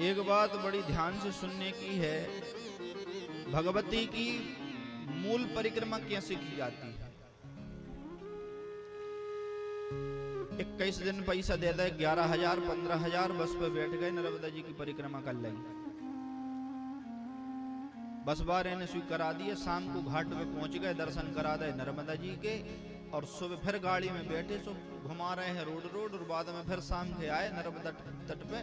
एक बात बड़ी ध्यान से सुनने की है, भगवती की मूल परिक्रमा कैसे की जाती है। 21 दिन पैसा दे दे, 11,000 15,000 बस पे बैठ गए, नर्मदा जी की परिक्रमा कर ली। बस बार ने स्वीकार करा दिए, शाम को घाट पे पहुंच गए, दर्शन करा दे नर्मदा जी के, और सुबह फिर गाड़ी में बैठे सो घुमा रहे हैं रोड रोड, और बाद में फिर शाम के आए नर्मदा तट पे,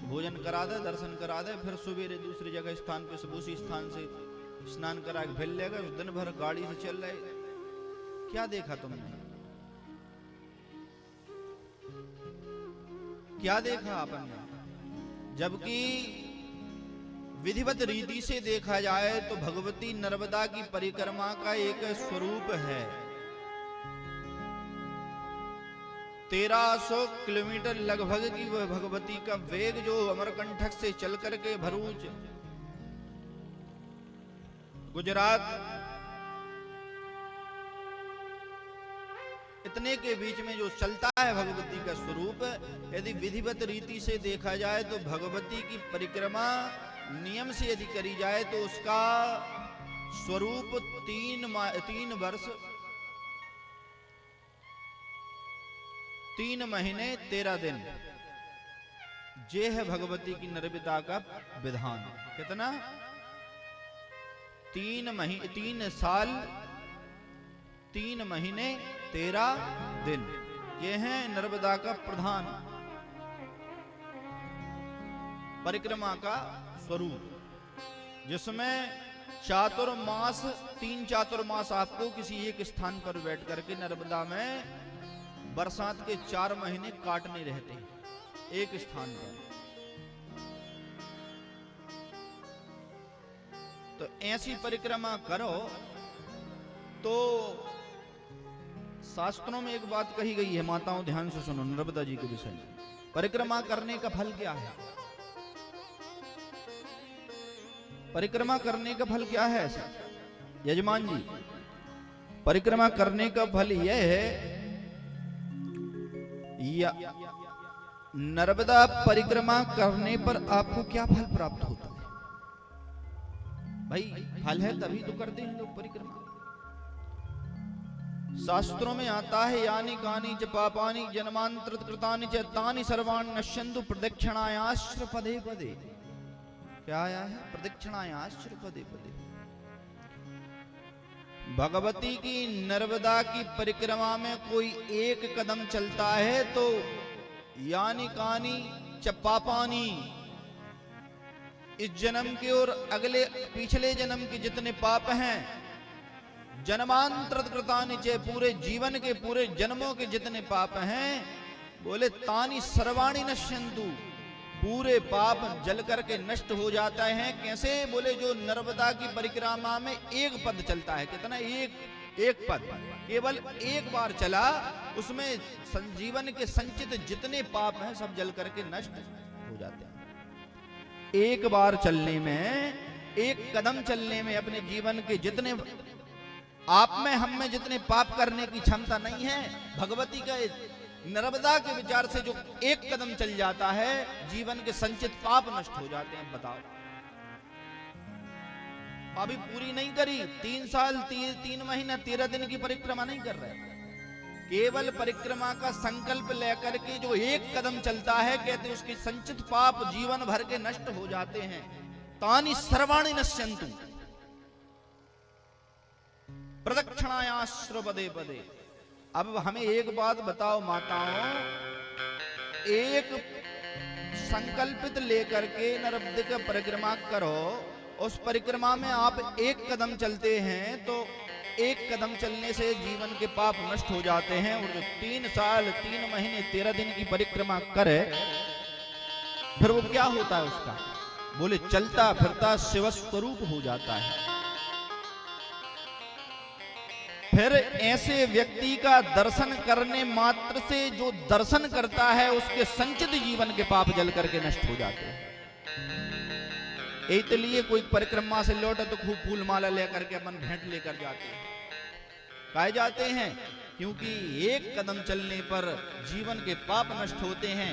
भोजन करा दे, दर्शन करा दे, फिर सवेरे दूसरी जगह स्थान पे उसी स्थान से स्नान करा के फिर ले गए। दिन भर गाड़ी से चल रहे। क्या देखा तुमने, क्या देखा आपन ने? जबकि विधिवत रीति से देखा जाए तो भगवती नर्मदा की परिक्रमा का एक स्वरूप है। 1300 किलोमीटर लगभग की वह भगवती का वेग, जो अमरकंटक से चल करके भरूच गुजरात इतने के बीच में जो चलता है भगवती का स्वरूप, यदि विधिवत रीति से देखा जाए तो भगवती की परिक्रमा नियम से यदि करी जाए तो उसका स्वरूप 3 वर्ष 3 महीने 13 दिन, ये है भगवती की नर्मदा का विधान। कितना? 3 साल 3 महीने 13 दिन, ये है नर्मदा का प्रधान परिक्रमा का स्वरूप, जिसमें चातुर्मास 3 चातुर्मास आपको किसी एक स्थान पर बैठ करके नर्मदा में बरसात के 4 महीने काटने रहते हैं एक स्थान पर। तो ऐसी परिक्रमा करो तो शास्त्रों में एक बात कही गई है, माताओं ध्यान से सुनो नर्मदा जी के विषय में। परिक्रमा करने का फल क्या है? परिक्रमा करने का फल क्या है ऐसा यजमान जी? परिक्रमा करने का फल यह है, या नर्मदा परिक्रमा करने पर आपको क्या फल प्राप्त होता है? भाई फल है तभी तो करते हैं लोग परिक्रमा। शास्त्रों में आता है, यानी कानी च पापानि जन्मांतर कृतानि च तानि सर्वाणि नश्यन्तु प्रदक्षिणायाश्च पदे पदे। क्या आया है? प्रदक्षिणायाश्च पदे पदे। भगवती की नर्मदा की परिक्रमा में कोई एक कदम चलता है तो यानी कानी च पापानि, इस जन्म के और अगले पिछले जन्म के जितने पाप हैं, जन्मांतर कृतानि च, पूरे जीवन के पूरे जन्मों के जितने पाप हैं, बोले तानि सर्वाणि नश्यन्तु, पूरे पाप जल करके नष्ट हो जाता है। कैसे? बोले जो नर्मदा की परिक्रमा में एक पद चलता है। कितना? एक पद, केवल एक बार चला, उसमें संजीवन के संचित जितने पाप हैं सब जल करके नष्ट हो जाते हैं। एक बार चलने में, एक कदम चलने में अपने जीवन के जितने आप में हम में जितने पाप करने की क्षमता नहीं है, भगवती का नर्मदा के विचार से जो एक कदम चल जाता है, जीवन के संचित पाप नष्ट हो जाते हैं। बताओ, अभी पूरी नहीं करी, 3 साल 3 महीना 13 दिन की परिक्रमा नहीं कर रहे, केवल परिक्रमा का संकल्प लेकर के जो एक कदम चलता है, कहते उसके संचित पाप जीवन भर के नष्ट हो जाते हैं। तानि सर्वाणि नश्यन्तु प्रदक्षिणायाश्च पदे पदे। अब हमें एक बात बताओ माताओं, एक संकल्पित लेकर के नर्मदा की परिक्रमा करो, उस परिक्रमा में आप एक कदम चलते हैं तो एक कदम चलने से जीवन के पाप नष्ट हो जाते हैं। और जो 3 साल 3 महीने 13 दिन की परिक्रमा करे, फिर वो क्या होता है उसका? बोले चलता फिरता शिव स्वरूप हो जाता है। फिर ऐसे व्यक्ति का दर्शन करने मात्र से जो दर्शन करता है, उसके संचित जीवन के पाप जल करके नष्ट हो जाते हैं। इसलिए कोई परिक्रमा से लौटे तो खूब फूल माला लेकर के अपन भेंट लेकर जाते हैं। कहे जाते हैं क्योंकि एक कदम चलने पर जीवन के पाप नष्ट होते हैं।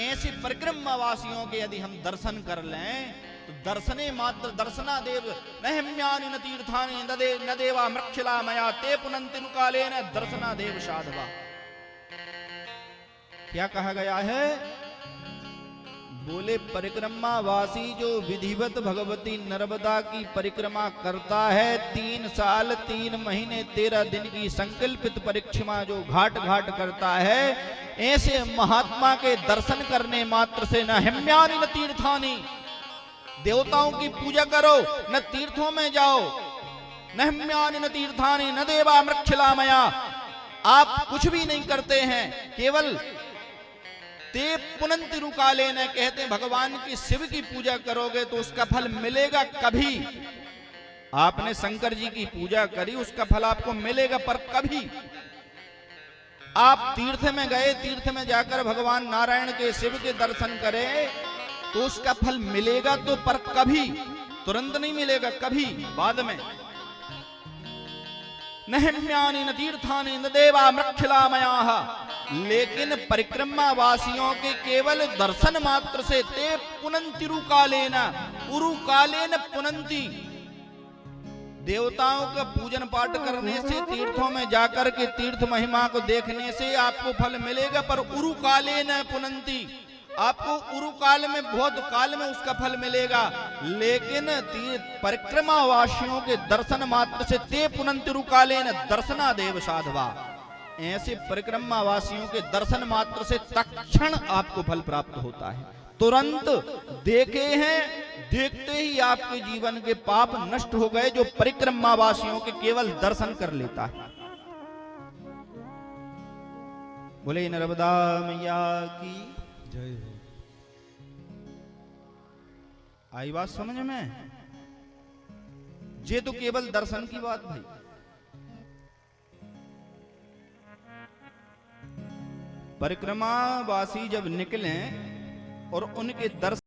ऐसे परिक्रमावासियों के यदि हम दर्शन कर लें तो दर्शने मात्र दर्शनादेव नहम्यानि न तीर्थानि न देवा मृक्षिला मया ते पुनन्ति रुकालेन दर्शनादेव साधवा। क्या कहा गया है? बोले परिक्रमावासी जो विधिवत भगवती नर्मदा की परिक्रमा करता है, 3 साल 3 महीने 13 दिन की संकल्पित परिक्रमा जो घाट घाट करता है, ऐसे महात्मा के दर्शन करने मात्र से न हेम्यानि न तीर्थानि, देवताओं की पूजा करो न तीर्थों में जाओ, न हेम्यानि न तीर्थानि न देवा मृक्षिला मया, आप कुछ भी नहीं करते हैं, केवल ते पुनन्ति रुकालेन, कहते हैं भगवान की शिव की पूजा करोगे तो उसका फल मिलेगा कभी। आपने शंकर जी की पूजा करी, उसका फल आपको मिलेगा, पर कभी। आप तीर्थ में गए, तीर्थ में जाकर भगवान नारायण के शिव के दर्शन करें तो उसका फल मिलेगा तो, पर कभी, तुरंत नहीं मिलेगा, कभी बाद में। न हेम्यानि न तीर्थानि न देवा मृक्षिला मयाः, लेकिन परिक्रमा वासियों के केवल दर्शन मात्र से ते पुनन्ति उरुकालेन, उरुकालेन पुनन्ति, देवताओं का पूजन पाठ करने से, तीर्थों में जाकर के तीर्थ महिमा को देखने से आपको फल मिलेगा, पर उरुकालेन पुनन्ति, आपको उरुकाल में, बहुत काल में उसका फल मिलेगा। लेकिन परिक्रमा वासियों के दर्शन मात्र से ते पुनन्ति उरुकालेन दर्शनादेव साधवा, ऐसे परिक्रमा वासियों के दर्शन मात्र से तत्क्षण आपको फल प्राप्त होता है, तुरंत देखे हैं, देखते ही आपके जीवन के पाप नष्ट हो गए, जो परिक्रमा वासियों के केवल दर्शन कर लेता है। बोले नर्मदा मैया की जय हो। आई बात समझ में? ये तो केवल दर्शन की बात भाई। परिक्रमावासी जब निकले और उनके दर्शन